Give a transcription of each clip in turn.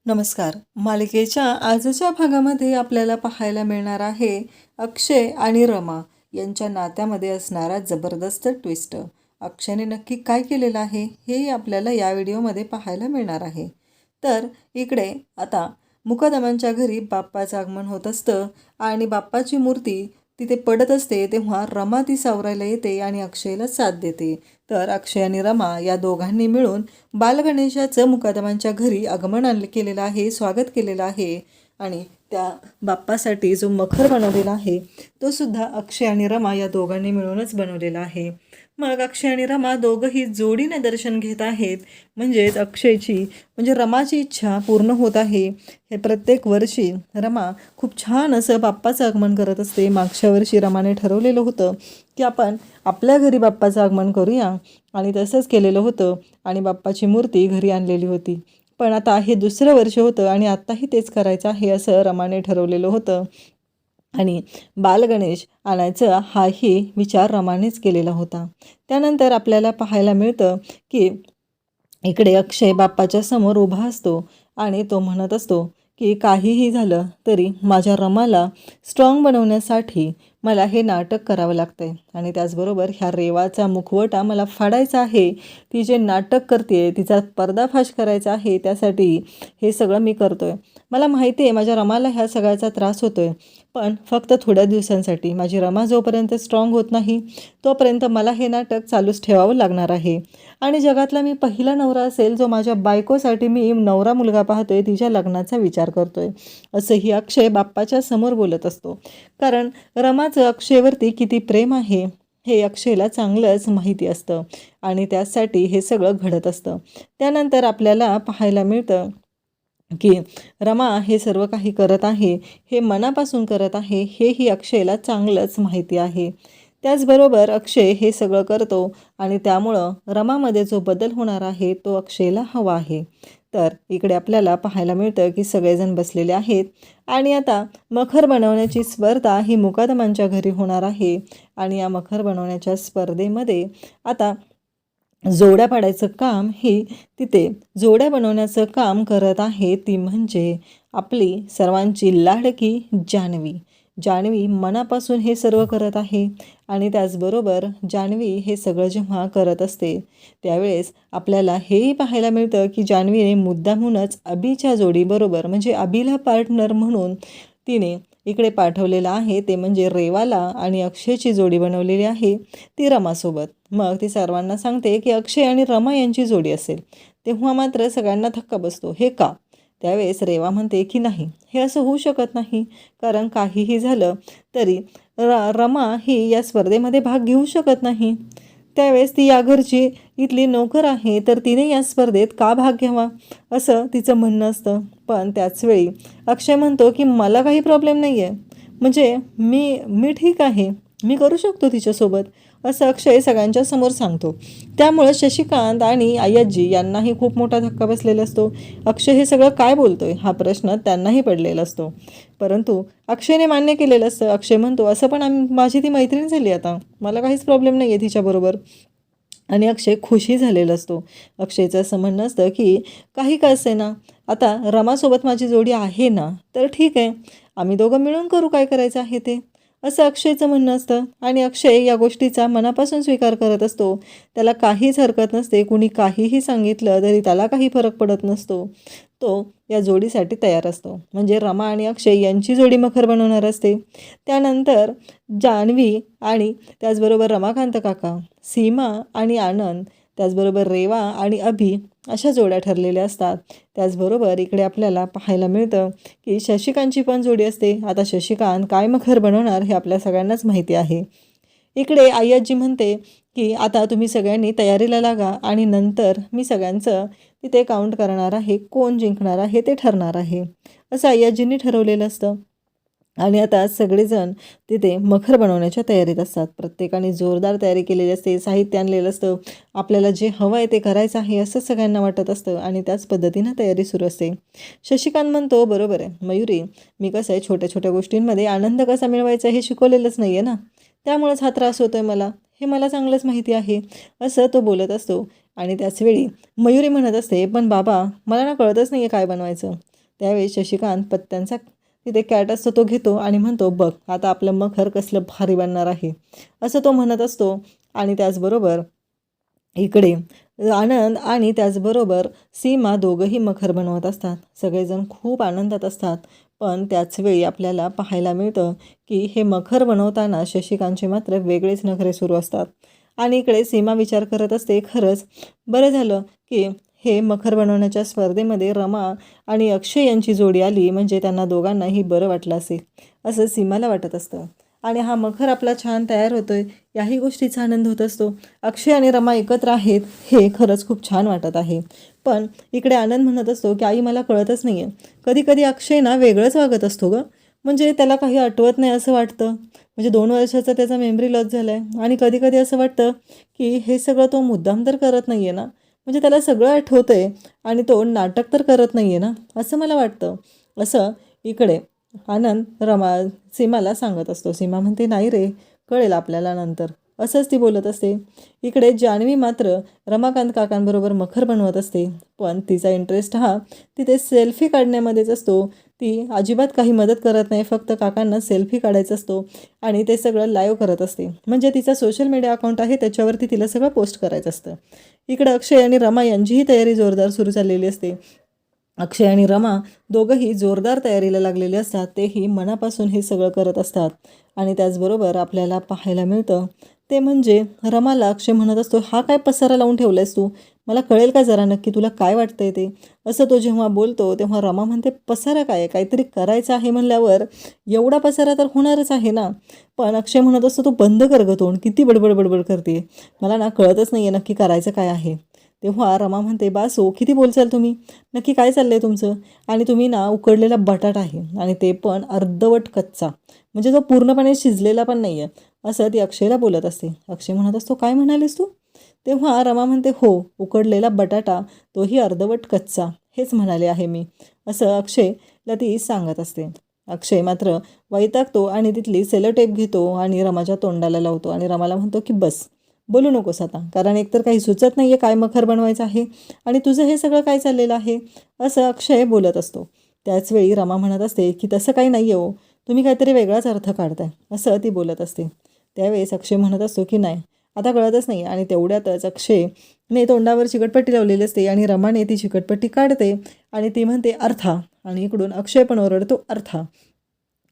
नमस्कार. मालिकेच्या आजच्या भागामध्ये आपल्याला पाहायला मिळणार आहे अक्षय आणि रमा यांच्या नात्यामध्ये असणारा जबरदस्त ट्विस्ट. अक्षयने नक्की काय केलेलं आहे हे आपल्याला या व्हिडिओमध्ये पाहायला मिळणार आहे. तर इकडे आता मुकादमांच्या घरी बाप्पाचं आगमन होत असतं आणि बाप्पाची मूर्ती तिथे पडत असते तेव्हा रमा ती सावरायला येते आणि अक्षयला साथ देते. तर अक्षय आणि रमा या दोघांनी मिळून बालगणेशाचं मुकादमांच्या घरी आगमन केलेलं आहे, स्वागत केलेलं आहे आणि त्या बाप्पासाठी जो मखर बनवलेला आहे तो सुद्धा अक्षय आणि रमा या दोघांनी मिळूनच बनवलेला आहे. मग अक्षय आणि रमा दोघंही जोडीने दर्शन घेत आहेत. म्हणजेच अक्षयची म्हणजे रमाची इच्छा पूर्ण होत आहे. हे प्रत्येक वर्षी रमा खूप छान असं बाप्पाचं आगमन करत असते. मागच्या वर्षी रमाने ठरवलेलं होतं की आपण आपल्या घरी बाप्पाचं आगमन करूया आणि तसंच केलेलं होतं आणि बाप्पाची मूर्ती घरी आणलेली होती. पण आता हे दुसरं वर्ष होतं आणि आत्ताही तेच करायचं आहे असं रमाने ठरवलेलं होतं आणि बालगणेश आणायचं हाही विचार रमानेच केलेला होता. त्यानंतर आपल्याला पाहायला मिळतं की इकडे अक्षय बाप्पाच्या समोर उभा असतो आणि तो म्हणत असतो की काहीही झालं तरी माझ्या रमाला स्ट्रॉंग बनवण्यासाठी मला हे नाटक करावं लागतं आहे आणि त्याचबरोबर ह्या रेवाचा मुखवटा मला फाडायचा आहे. ती जे नाटक करते तिचा पर्दाफाश करायचा आहे, त्यासाठी हे सगळं मी करतो आहे. मला माहिती आहे माझ्या रमाला ह्या सगळ्याचा त्रास होतो आहे, पण फक्त थोड्या दिवसांसाठी. माझी रमा जोपर्यंत स्ट्रॉंग होत नाही तोपर्यंत मला हे नाटक चालूच ठेवावं लागणार आहे आणि जगातला मी पहिला नवरा असेल जो माझ्या बायकोसाठी मी नवरा मुलगा पाहतोय, तिच्या लग्नाचा विचार करतोय, असंही अक्षय बाप्पाच्या समोर बोलत असतो. कारण रमाचं अक्षयवरती किती प्रेम आहे हे अक्षयला चांगलंच माहिती असतं आणि त्यासाठी हे सगळं घडत असतं. त्यानंतर आपल्याला पाहायला मिळतं की रमा हे सर्व काही करत आहे हे मनापासून करत आहे हेही अक्षयला चांगलंच माहिती आहे. त्याचबरोबर अक्षय हे सगळं करतो आणि त्यामुळं रमामध्ये जो बदल होणार आहे तो अक्षयला हवा आहे. तर इकडे आपल्याला पाहायला मिळतं की सगळेजण बसलेले आहेत आणि आता मखर बनवण्याची स्पर्धा ही मुकादमांच्या घरी होणार आहे आणि या मखर बनवण्याच्या स्पर्धेमध्ये आता जोड्या पाडायचं काम ही तिथे जोड्या बनवण्याचं काम करत आहे ती म्हणजे आपली सर्वांची लाडकी जान्हवी. जान्हवी मनापासून हे सर्व करत आहे आणि त्याचबरोबर जान्हवी हे सगळं जेव्हा करत असते त्यावेळेस आपल्याला हेही पाहायला मिळतं की जान्हवीने मुद्दामूनच अभिच्या जोडीबरोबर म्हणजे अभिला पार्टनर म्हणून तिने इकडे पाठवलेलं आहे, ते म्हणजे रेवाला आणि अक्षयची जोडी बनवलेली आहे ती रमासोबत. मग ती सर्वांना सांगते की अक्षय आणि रमा यांची जोडी असेल. तेव्हा मात्र सगळ्यांना धक्का बसतो, हे का? त्यावेळेस रेवा म्हणते की नाही, हे असं होऊ शकत नाही, कारण काहीही झालं तरी रमा ही या स्पर्धेमध्ये भाग घेऊ शकत नाही. त्यावेळेस ती या घरची इथली नोकर आहे तर तिने या स्पर्धेत का भाग घ्यावा असं तिचं म्हणणं असतं. पण त्याचवेळी अक्षय म्हणतो की मला काही प्रॉब्लेम नाही आहे, म्हणजे मी ठीक आहे, मी करू शकतो तिच्यासोबत, असं अक्षय सगळ्यांच्या समोर सांगतो. त्यामुळं शशिकांत आणि अय्याजी यांनाही खूप मोठा धक्का बसलेला असतो. अक्षय हे सगळं काय बोलतोय हा प्रश्न त्यांनाही पडलेला असतो. परंतु अक्षयने मान्य केलेलं असतं. अक्षय म्हणतो असं पण माझी ती मैत्रीण झाली, आता मला काहीच प्रॉब्लेम नाही आहे तिच्याबरोबर आणि अक्षय खुशी झालेला असतो. अक्षयचं असं म्हणणं असतं की काही का असे ना, आता रमासोबत माझी जोडी आहे ना तर ठीक आहे, आम्ही दोघं मिळून करू काय करायचं आहे ते, असं अक्षयचं म्हणणं असतं आणि अक्षय या गोष्टीचा मनापासून स्वीकार करत असतो. त्याला काहीच हरकत नसते, कुणी काहीही सांगितलं तरी त्याला काही फरक पडत नसतो. तो या जोडीसाठी तयार असतो, म्हणजे रमा आणि अक्षय यांची जोडी मखर बनवणार असते. त्यानंतर जान्हवी आणि त्याचबरोबर रमाकांत काका, सीमा आणि आनंद, त्याचबरोबर रेवा आणि अभि अशा जोड्या ठरलेल्या असतात. त्याचबरोबर इकडे आपल्याला पाहायला मिळतं की शशिकांतची पण जोडी असते. आता शशिकांत काय मखर बनवणार हे आपल्या सगळ्यांनाच माहिती आहे. इकडे अय्याजी म्हणते की आता तुम्ही सगळ्यांनी तयारीला लागा आणि नंतर मी सगळ्यांचं तिथे काउंट करणार आहे, कोण जिंकणार आहे ते ठरणार आहे, असं अय्याजींनी ठरवलेलं असतं. आणि आता सगळेजण तिथे मखर बनवण्याच्या तयारीत असतात. प्रत्येकाने जोरदार तयारी केलेली असते, साहित्य आणलेलं असतं, आपल्याला जे हवं आहे ते करायचं आहे असं सगळ्यांना वाटत असतं आणि त्याच पद्धतीनं तयारी सुरू असते. शशिकांत म्हणतो बरोबर आहे मयुरी, मी कसं आहे छोट्या छोट्या गोष्टींमध्ये आनंद कसा मिळवायचा हे शिकवलेलंच नाही आहे ना, त्यामुळेच हा त्रास होतो आहे मला, हे मला चांगलंच माहिती आहे, असं तो बोलत असतो. आणि त्याचवेळी मयुरी म्हणत असते पण बाबा मला ना कळतच नाही आहे काय बनवायचं, त्यावेळी शशिकांत पत्त्यांचा तिथे कॅट असतो तो घेतो आणि म्हणतो, बघ आता आपलं मखर कसलं भारी बनणार आहे, असं तो म्हणत असतो. आणि त्याचबरोबर इकडे आनंद आणि त्याचबरोबर सीमा दोघंही मखर बनवत असतात. सगळेजण खूप आनंदात असतात. पण त्याचवेळी आपल्याला पाहायला मिळतं की हे मखर बनवताना शशिकांतचे मात्र वेगळेच नखरे सुरू असतात. आणि इकडे सीमा विचार करत असते, खरंच बरं झालं की हे मखर बनवण्याच्या स्पर्धेमध्ये रमा आणि अक्षय यांची जोडी आली, म्हणजे त्यांना दोघांनाही बरं वाटलं असेल असं सीमाला वाटत असतं. आणि हा मखर आपला छान तयार होतोय याही गोष्टीचा आनंद होत असतो. अक्षय आणि रमा एकत्र आहेत हे खरंच खूप छान वाटत आहे. पण इकडे आनंद म्हणत असतो की आई मला कळतच नाही आहे, कधी कधी अक्षय ना वेगळंच वागत असतो गं, म्हणजे त्याला काही आठवत नाही असं वाटतं. म्हणजे 2 वर्षाचा त्याचा मेमरी लॉस झाला आहे आणि कधी कधी असं वाटतं की हे सगळं तो मुद्दाम तर करत नाही आहे ना, म्हणजे त्याला सगळं आठवतं आहे आणि तो नाटक तर करत नाही आहे ना, असं मला वाटतं. असं इकडे आनंद सीमाला सांगत असतो. सीमा म्हणते, नाही रे, कळेल आपल्याला नंतर, असंच ती बोलत असते. इकडे जान्हवी मात्र रमाकांत काकांबरोबर मखर बनवत असते. पण तिचा इंटरेस्ट हा तिथे सेल्फी काढण्यामध्येच असतो. ती अजिबात काही मदत करत नाही, फक्त काकांना सेल्फी काढायचा असतो आणि ते सगळं लाईव्ह करत असते. म्हणजे तिचा सोशल मीडिया अकाउंट आहे त्याच्यावरती तिला सगळं पोस्ट करायचं असतं. इकडे अक्षय आणि रमा यांचीही तयारी जोरदार सुरू झालेली असते. अक्षय आणि रमा दोघंही जोरदार तयारीला लागलेले असतात. तेही मनापासून हे सगळं करत असतात. आणि त्याचबरोबर आपल्याला पाहायला मिळतं ते म्हणजे रमाला अक्षय म्हणत असतो, हा काय पसारा लावून ठेवला आहेस तू, मला कळेल का जरा नक्की तुला काय वाटतंय ते. असं तो जेव्हा बोलतो तेव्हा रमा म्हणते, पसारा काय, काहीतरी करायचं आहे म्हणल्यावर एवढा पसारा तर होणारच आहे ना. पण अक्षय म्हणत असतो, तू बंद कर गं तोंड, किती बडबड बडबड करते, मला ना कळतच नाही आहे नक्की करायचं काय आहे. तेव्हा रमा म्हणते, बासो किती बोलचाल तुम्ही, नक्की काय चाललं आहे तुमचं. आणि तुम्ही ना उकडलेला बटाटा आहे आणि ते पण अर्धवट कच्चा, म्हणजे तो पूर्णपणे शिजलेला पण नाही आहे, असं ती अक्षयला बोलत असते. अक्षय म्हणत असतो, काय म्हणालीस तू. तेव्हा रमा म्हणते, हो, उकडलेला बटाटा, तोही अर्धवट कच्चा, हेच म्हणाले आहे मी, असं अक्षयला ती सांगत असते. अक्षय मात्र वैतागतो आणि तिथली सेलोटेप घेतो आणि रमाच्या तोंडाला लावतो आणि रमाला म्हणतो की बस, बोलू नकोस आता, कारण एकतर काही सुचत नाही आहे काय मखर बनवायचं आहे आणि तुझं हे सगळं काय चाललेलं आहे, असं अक्षय बोलत असतो. त्याचवेळी रमा म्हणत असते की तसं काही नाही आहे हो, तुम्ही काहीतरी वेगळाच अर्थ काढताय, असं ती बोलत असते. त्यावेळेस अक्षय म्हणत असतो की नाही, आता कळतच नाही. आणि तेवढ्यातच अक्षयने तोंडावर चिकटपट्टी लावलेली असते आणि रमाने ती चिकटपट्टी काढते आणि ती म्हणते अर्था, आणि इकडून अक्षय पण ओरडतो अर्था.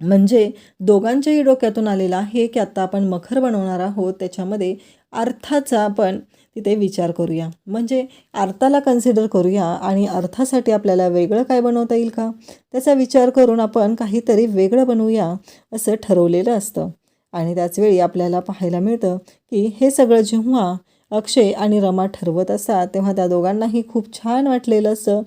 म्हणजे दोघांच्याही डोक्यातून आलेला आहे की आता आपण मखर बनवणार आहोत, त्याच्यामध्ये अर्थाचा आपण तिथे विचार करूया, म्हणजे अर्थाला कन्सिडर करूया आणि अर्थासाठी आपल्याला वेगळं काय बनवता येईल का, त्याचा विचार करून आपण काहीतरी वेगळं बनवूया असं ठरवलेलं असतं. आणि त्याचवेळी आपल्याला पाहायला मिळतं की हे सगळं जेव्हा अक्षय आणि रमा ठरवत असतात तेव्हा त्या दोघांनाही खूप छान वाटलेलं असतं.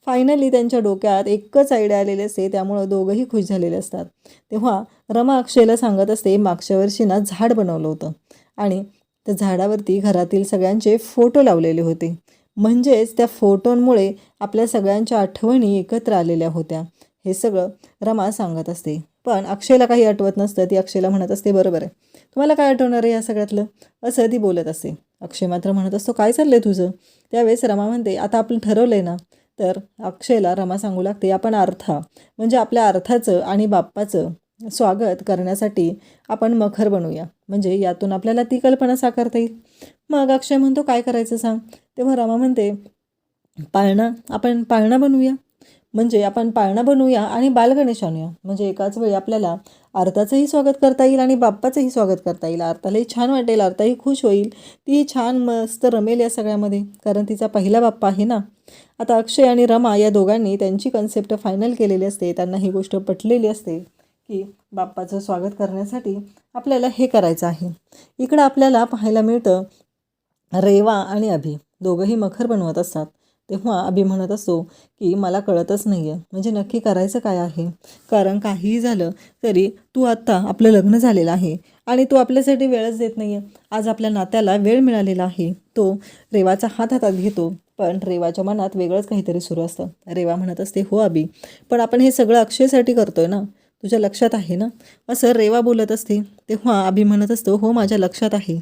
फायनली त्यांच्या डोक्यात एकच आयडिया आलेली असते, त्यामुळं दोघंही खुश झालेले असतात. तेव्हा रमा अक्षयला सांगत असते, मागच्या वर्षी ना झाड बनवलं होतं आणि त्या झाडावरती घरातील सगळ्यांचे फोटो लावलेले होते, म्हणजेच त्या फोटोंमुळे आपल्या सगळ्यांच्या आठवणी एकत्र आलेल्या होत्या, हे सगळं रमा सांगत असते. पण अक्षयला काही आठवत नसतं. ती अक्षयला म्हणत असते, बरोबर आहे, तुम्हाला काय आठवणार आहे या सगळ्यातलं, असं ती बोलत असते. अक्षय मात्र म्हणत असतो, काय चाललं आहे तुझं. त्यावेळेस रमा म्हणते, आता आपण ठरवलं आहे ना. तर अक्षयला रमा सांगू लागते, आपण अर्था, म्हणजे आपल्या अर्थाचं आणि बाप्पाचं स्वागत करण्यासाठी आपण मखर बनवूया, म्हणजे यातून आपल्याला ती कल्पना साकारता येईल. मग अक्षय म्हणतो, काय करायचं सांग. तेव्हा रमा म्हणते, पाळणा, आपण पाळणा बनवूया, म्हणजे आपण पाळणा बनवूया आणि बालगणेश आणूया, म्हणजे एकाच वेळी आपल्याला अर्थाचंही स्वागत करता येईल आणि बाप्पाचंही स्वागत करता येईल. अर्थालाही छान वाटेल, अर्थाही खुश होईल, ती छान मस्त रमेल या सगळ्यामध्ये, कारण तिचा पहिला बाप्पा आहे ना. आता अक्षय आणि रमा या दोघांनी त्यांची कन्सेप्ट फायनल केलेली असते. त्यांना ही गोष्ट पटलेली असते की बाप्पाचं स्वागत करण्यासाठी आपल्याला हे करायचं आहे. इकडं आपल्याला पाहायला मिळतं रेवा आणि अभि दोघंही मखर बनवत असतात. तेव्हा अभि म्हणत असतो की मला कळतच नाही आहे, म्हणजे नक्की करायचं काय आहे, कारण काहीही झालं तरी तू आत्ता आपलं लग्न झालेलं आहे आणि तू आपल्यासाठी वेळच देत नाही आहे. आज आपल्या नात्याला वेळ मिळालेला आहे. तो रेवाचा हात हातात घेतो, पण रेवाच्या मनात वेगळंच काहीतरी सुरू असतं. रेवा म्हणत असते, हो अभि, पण आपण हे सगळं अक्षयसाठी करतोय ना, तुझ्या लक्षात आहे ना, असं रेवा बोलत असते. तेव्हा अभि म्हणत असतो, हो माझ्या लक्षात आहे,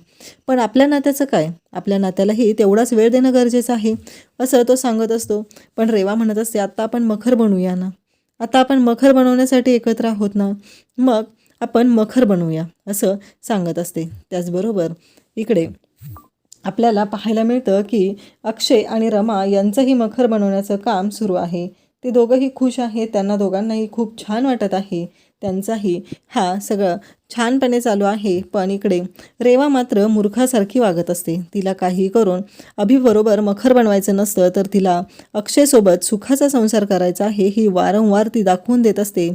पण आपल्या नात्याचं काय, आपल्या नात्यालाही तेवढाच वेळ देणं गरजेचं आहे, असं तो सांगत असतो. पण रेवा म्हणत असते, आत्ता आपण मखर बनवूया ना, आता आपण मखर बनवण्यासाठी एकत्र आहोत ना, मग आपण मखर बनवूया असं सांगत असते. त्याचबरोबर इकडे आपल्याला पाहायला मिळतं की अक्षय आणि रमा यांचंही मखर बनवण्याचं काम सुरू आहे. ते दोघंही खुश आहेत, त्यांना दोघांनाही खूप छान वाटत आहे. त्यांचाही हा सगळं छानपणे चालू आहे. पण इकडे रेवा मात्र मूर्खासारखी वागत असते. तिला काही करून अभिबरोबर मखर बनवायचं नसतं, तर तिला अक्षयसोबत सुखाचा संसार करायचा आहे ही वारंवार ती दाखवून देत असते.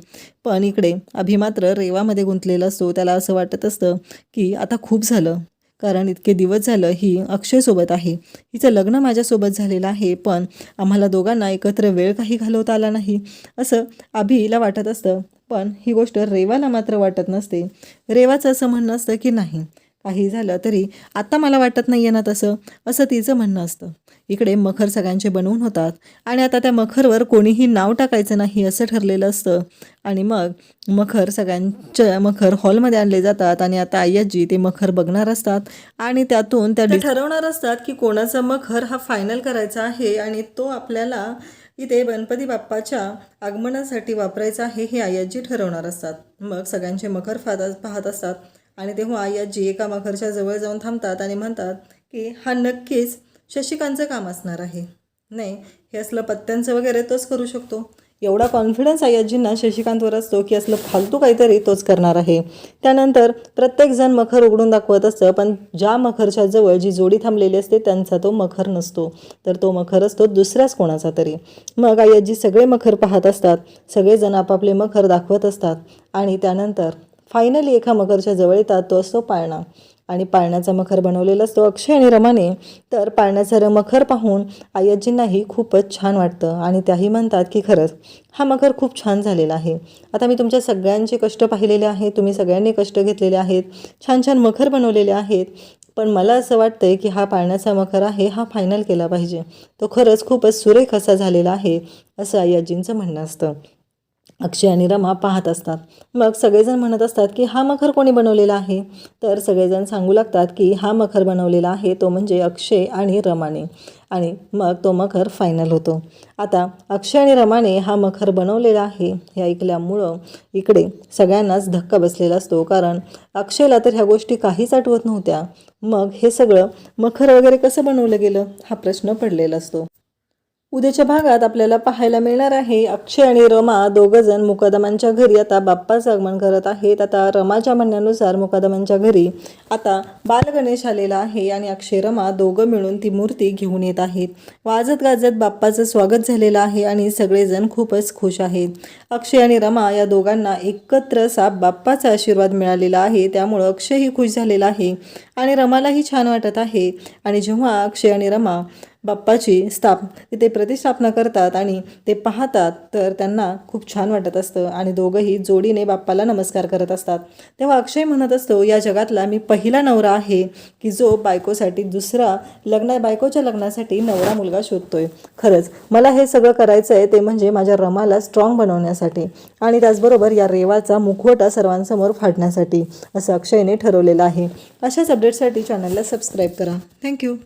पण इकडे अभि मात्र रेवामध्ये गुंतलेला असतो. त्याला असं वाटत असतं की आता खूप झालं, कारण इतके दिवस झालं ही अक्षयसोबत आहे, हिचं लग्न माझ्यासोबत झालेलं आहे, पण आम्हाला दोघांना एकत्र वेळ काही घालवता आला नाही असं अभिला वाटत असतं. पण ही गोष्ट रेवाला मात्र वाटत नसते. रेवाचं असं म्हणणं असतं की नाही, काही झालं तरी आता मला वाटत नाही आहे ना तसं, असं तिचं म्हणणं असतं. इकडे मखर सगळ्यांचे बनवून होतात आणि आता त्या मखरवर कोणीही नाव टाकायचं नाही असं ठरलेलं असतं. आणि मग मखर हॉलमध्ये आणले जातात आणि आता आय्याजी ते मखर बघणार असतात आणि त्यातून त्या ठरवणार असतात की कोणाचा मखर हा फायनल करायचा आहे आणि तो आपल्याला इथे गणपती बाप्पाच्या आगमनासाठी वापरायचा आहे हे आय्याजी ठरवणार असतात. मग सगळ्यांचे मखर पाहत असतात आणि तेव्हा आय्याजी एका मखरच्या जवळ जाऊन थांबतात आणि म्हणतात की हा नक्कीच शशिकांतचं काम असणार आहे. नाही, हे असलं पत्त्यांचं वगैरे तोच करू शकतो. एवढा कॉन्फिडन्स आय्याजींना शशिकांतवर असतो की असलं फालतू काहीतरी तोच करणार आहे. त्यानंतर प्रत्येकजण मखर उघडून दाखवत असतं, पण ज्या मखरच्या जवळ जी जोडी थांबलेली असते त्यांचा तो मखर नसतो, तर तो मखर असतो दुसऱ्याच कोणाचा तरी. मग आय्याजी सगळे मखर पाहत असतात, सगळेजण आपापले मखर दाखवत असतात आणि त्यानंतर फायनली एका मखरच्या जवळ येतात. तो असतो पाळणा आणि पाळण्याचा मखर बनवलेला असतो अक्षय आणि रमाने. तर पाळण्याचा मखर पाहून आय्याजींनाही खूपच छान वाटतं आणि त्याही म्हणतात की खरंच हा मखर खूप छान झालेला आहे. आता मी तुमच्या सगळ्यांचे कष्ट पाहिलेले आहेत, तुम्ही सगळ्यांनी कष्ट घेतलेले आहेत, छान छान मखर बनवलेले आहेत, पण मला असं वाटतंय की हा पाळण्याचा मखर आहे हा फायनल केला पाहिजे. तो खरंच खूपच सुरेख असा झालेला आहे असं आय्याजींचं म्हणणं असतं. अक्षय आणि रमा पाहत असतात. मग सगळेजण म्हणत असतात की हा मखर कोणी बनवलेला आहे, तर सगळेजण सांगू लागतात की हा मखर बनवलेला आहे तो म्हणजे अक्षय आणि रमाने. आणि मग तो मखर फायनल होतो. आता अक्षय आणि रमाने हा मखर बनवलेला आहे हे ऐकल्यामुळं इकडे सगळ्यांनाच धक्का बसलेला असतो, कारण अक्षयला तर ह्या गोष्टी काहीच आठवत नव्हत्या. मग हे सगळं मखर वगैरे कसं बनवलं गेलं हा प्रश्न पडलेला असतो. उद्याच्या भागात आपल्याला पाहायला मिळणार आहे अक्षय आणि रमा दोघंजण मुकादमांच्या घरी आता बाप्पाचं आगमन करत आहेत. आता रमाच्या म्हणण्यानुसार मुकादमांच्या घरी आता बालगणेश आलेला आहे आणि अक्षय रमा दोघं मिळून ती मूर्ती घेऊन येत आहेत. वाजत गाजत बाप्पाचं स्वागत झालेलं आहे आणि सगळेजण खूपच खुश आहेत. अक्षय आणि रमा या दोघांना एकत्र बाप्पाचा आशीर्वाद मिळालेला आहे, त्यामुळं अक्षयही खुश झालेला आहे आणि रमालाही छान वाटत आहे. आणि जेव्हा अक्षय आणि रमा बाप्पाची तिथे प्रतिष्ठापना करतात आणि ते पाहतात तर त्यांना खूप छान वाटत असतं आणि दोघंही जोडीने बाप्पाला नमस्कार करत असतात. तेव्हा अक्षय म्हणत असतो, या जगातला मी पहिला नवरा आहे की जो बायकोच्या लग्नासाठी नवरा मुलगा शोधतोय. खरंच मला हे सगळं करायचं आहे ते म्हणजे माझ्या रमाला स्ट्रॉंग बनवण्यासाठी आणि त्याचबरोबर या रेवाचा मुखवटा सर्वांसमोर फाडण्यासाठी असं अक्षयने ठरवलेलं आहे. अशाच अपडेटसाठी चॅनलला सबस्क्राईब करा. थँक्यू.